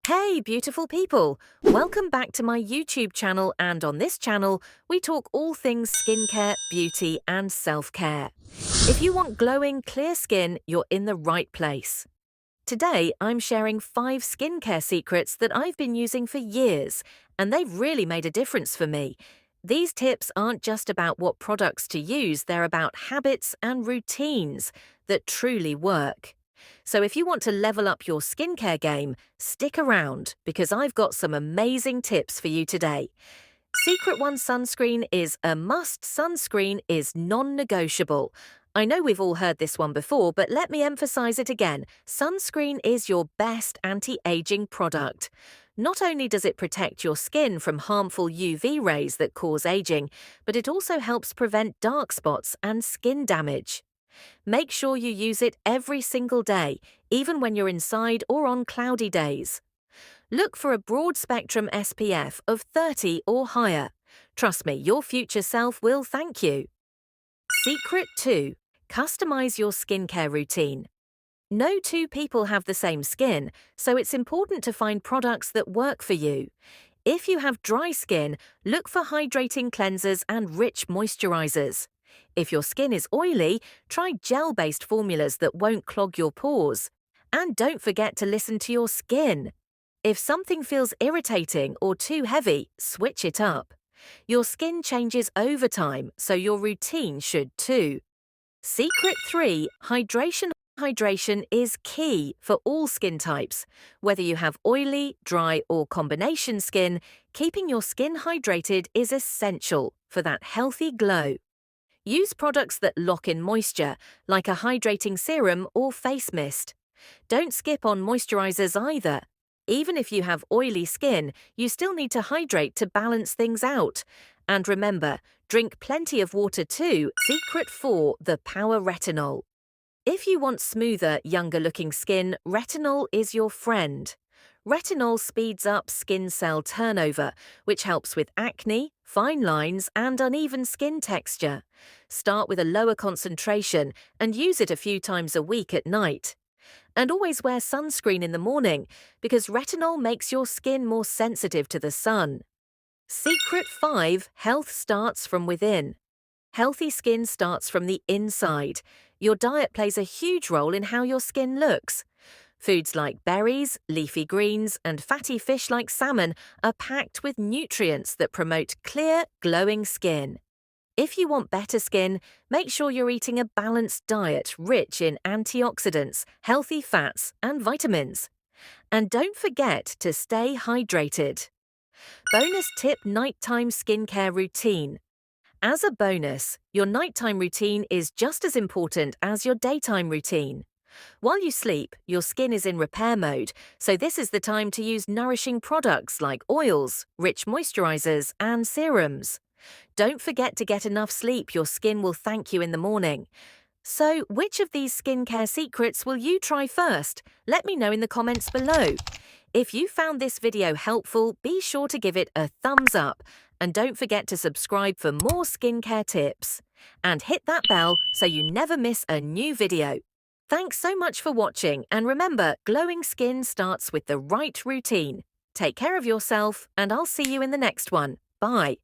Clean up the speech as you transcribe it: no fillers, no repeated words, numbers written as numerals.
Hey, beautiful people! Welcome back to my YouTube channel, and on this channel, we talk all things skincare, beauty, and self-care. If you want glowing, clear skin, you're in the right place. Today, I'm sharing 5 skincare secrets that I've been using for years, and they've really made a difference for me. These tips aren't just about what products to use, they're about habits and routines that truly work. So if you want to level up your skincare game, stick around because I've got some amazing tips for you today. Secret One sunscreen is a must. Sunscreen is non-negotiable. I know we've all heard this one before, but let me emphasize it again. Sunscreen is your best anti-aging product. Not only does it protect your skin from harmful UV rays that cause aging, but it also helps prevent dark spots and skin damage. Make sure you use it every single day, even when you're inside or on cloudy days. Look for a broad spectrum SPF of 30 or higher. Trust me, your future self will thank you. Secret 2. Customize your skincare routine. No two people have the same skin, so it's important to find products that work for you. If you have dry skin, look for hydrating cleansers and rich moisturizers. If your skin is oily, try gel-based formulas that won't clog your pores. And don't forget to listen to your skin. If something feels irritating or too heavy, switch it up. Your skin changes over time, so your routine should too. Secret 3. Hydration. Hydration is key for all skin types. Whether you have oily, dry, or combination skin, keeping your skin hydrated is essential for that healthy glow. Use products that lock in moisture, like a hydrating serum or face mist. Don't skip on moisturizers either. Even if you have oily skin, you still need to hydrate to balance things out. And remember, drink plenty of water too. Secret 4. The Power Retinol. If you want smoother, younger-looking skin, retinol is your friend. Retinol speeds up skin cell turnover, which helps with acne, fine lines, and uneven skin texture. Start with a lower concentration and use it a few times a week at night. And always wear sunscreen in the morning, because retinol makes your skin more sensitive to the sun. Secret 5. Health starts from within. Healthy skin starts from the inside. Your diet plays a huge role in how your skin looks. Foods like berries, leafy greens, and fatty fish like salmon are packed with nutrients that promote clear, glowing skin. If you want better skin, make sure you're eating a balanced diet rich in antioxidants, healthy fats, and vitamins. And don't forget to stay hydrated. Bonus tip: nighttime skincare routine. As a bonus, your nighttime routine is just as important as your daytime routine. While you sleep, your skin is in repair mode, so this is the time to use nourishing products like oils, rich moisturizers, and serums. Don't forget to get enough sleep. Your skin will thank you in the morning. So, which of these skincare secrets will you try first? Let me know in the comments below. If you found this video helpful, be sure to give it a thumbs up. And don't forget to subscribe for more skincare tips. And hit that bell so you never miss a new video. Thanks so much for watching, and remember, glowing skin starts with the right routine. Take care of yourself, and I'll see you in the next one. Bye.